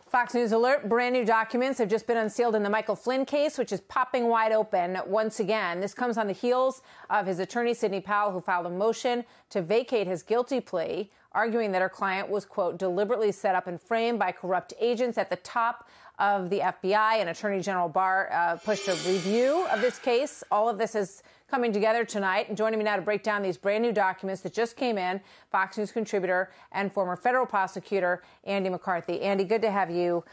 Fox News alert, brand new documents have just been unsealed in the Michael Flynn case, which is popping wide open once again. This comes on the heels of his attorney, Sidney Powell, who filed a motion to vacate his guilty plea, arguing that her client was, quote, deliberately set up and framed by corrupt agents at the top of the FBI. And Attorney General Barr pushed a review of this case. All of this is coming together tonight. And joining me now to break down these brand new documents that just came in, Fox News contributor and former federal prosecutor Andy McCarthy. Andy, good to have you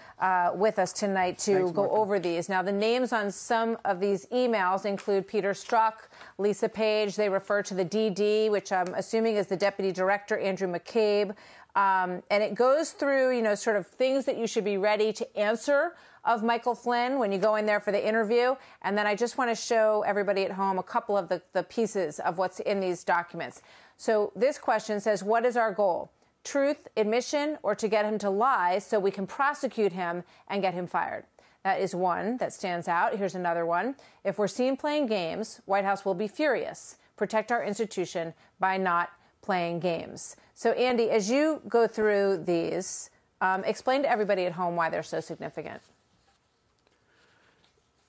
with us tonight to go over these. Now, the names on some of these emails include Peter Strzok, Lisa Page. They refer to the DD, which I'm assuming is the deputy director, Andrew McCabe. And it goes through, sort of things that you should be ready to answer of Michael Flynn when you go in there for the interview. And then I just want to show everybody at home a couple of the pieces of what's in these documents. So this question says, what is our goal? Truth, admission, or to get him to lie so we can prosecute him and get him fired? That is one that stands out. Here's another one. If we're seen playing games, White House will be furious. Protect our institution by not playing games. So, Andy, as you go through these, explain to everybody at home why they're so significant.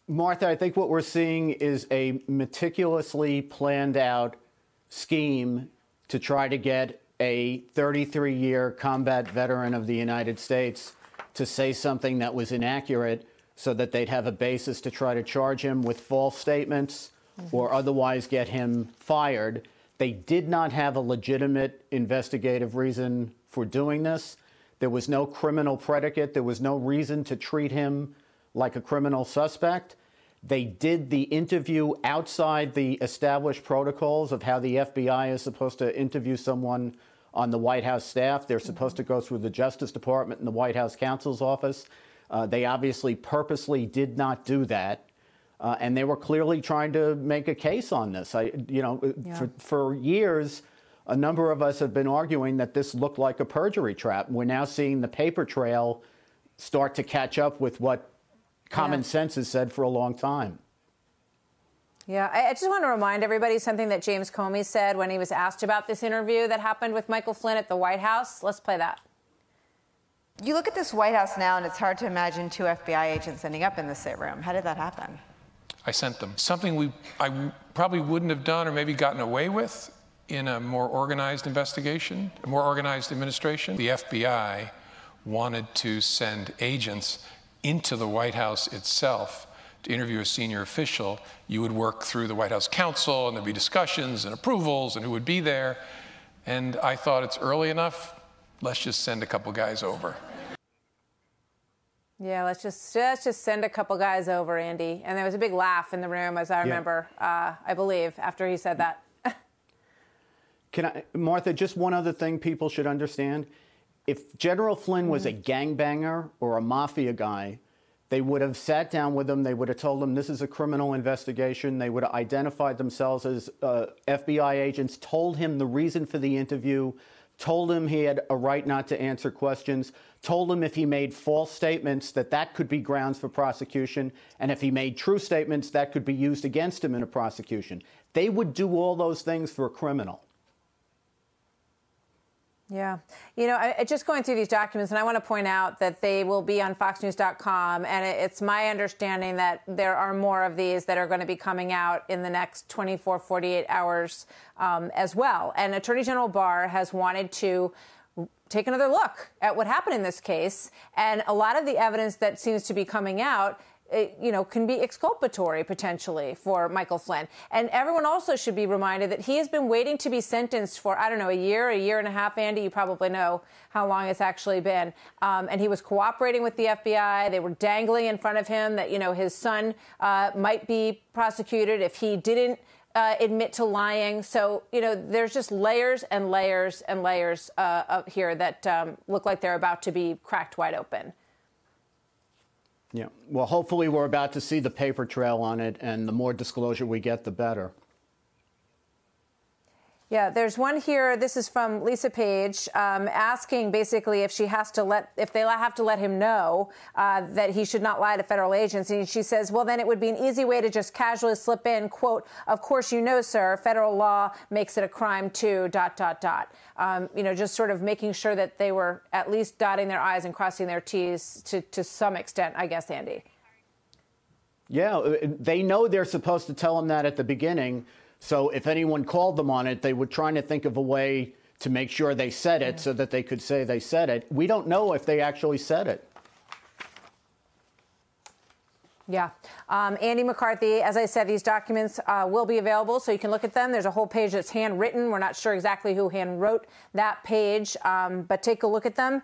Martha, I think what we're seeing is a meticulously planned out scheme to try to get a 33-year combat veteran of the United States to say something that was inaccurate so that they'd have a basis to try to charge him with false statements or otherwise get him fired. They did not have a legitimate investigative reason for doing this. There was no criminal predicate. There was no reason to treat him like a criminal suspect. They did the interview outside the established protocols of how the FBI is supposed to interview someone on the White House staff. They're supposed to go through the Justice Department and the White House counsel's office. They obviously purposely did not do that. And they were clearly trying to make a case on this. For years, a number of us have been arguing that this looked like a perjury trap. We're now seeing the paper trail start to catch up with what common sense has said for a long time. Yeah, I just want to remind everybody something that James Comey said when he was asked about this interview that happened with Michael Flynn at the White House. Let's play that. You look at this White House now, and it's hard to imagine two FBI agents ending up in the same room. How did that happen? I sent them. Something I probably wouldn't have done or maybe gotten away with in a more organized investigation, a more organized administration. The FBI wanted to send agents into the White House itself to interview a senior official. You would work through the White House counsel, and there'd be discussions and approvals and who would be there. And I thought it's early enough, let's just send a couple guys over. Yeah, let's just send a couple guys over, Andy. And there was a big laugh in the room, as I remember, I believe, after he said that. Martha, just one other thing people should understand. If General Flynn was a gangbanger or a mafia guy, they would have sat down with him. They would have told him this is a criminal investigation. They would have identified themselves as FBI agents, told him the reason for the interview, told him he had a right not to answer questions, told him if he made false statements that could be grounds for prosecution, and if he made true statements that could be used against him in a prosecution. They would do all those things for a criminal. Yeah. Just going through these documents, and I want to point out that they will be on foxnews.com, and it's my understanding that there are more of these that are going to be coming out in the next 24, 48 hours as well. And Attorney General Barr has wanted to take another look at what happened in this case, and a lot of the evidence that seems to be coming out can be exculpatory potentially for Michael Flynn. And everyone also should be reminded that he has been waiting to be sentenced for, I don't know, a year and a half, Andy. You probably know how long it's actually been. And he was cooperating with the FBI. They were dangling in front of him that, his son might be prosecuted if he didn't admit to lying. So, there's just layers and layers and layers up here that look like they're about to be cracked wide open. Yeah, well, hopefully we're about to see the paper trail on it, and the more disclosure we get, the better. Yeah, there's one here. This is from Lisa Page, asking basically if they have to let him know that he should not lie to federal agents. And she says, well, then it would be an easy way to just casually slip in, quote, of course, you know, sir, federal law makes it a crime too, ... Just sort of making sure that they were at least dotting their I's and crossing their T's to some extent, I guess, Andy. Yeah, they know they're supposed to tell him that at the beginning. So if anyone called them on it, they were trying to think of a way to make sure they said it so that they could say they said it. We don't know if they actually said it. Yeah. Andy McCarthy, as I said, these documents will be available, so you can look at them. There's a whole page that's handwritten. We're not sure exactly who hand wrote that page, but take a look at them.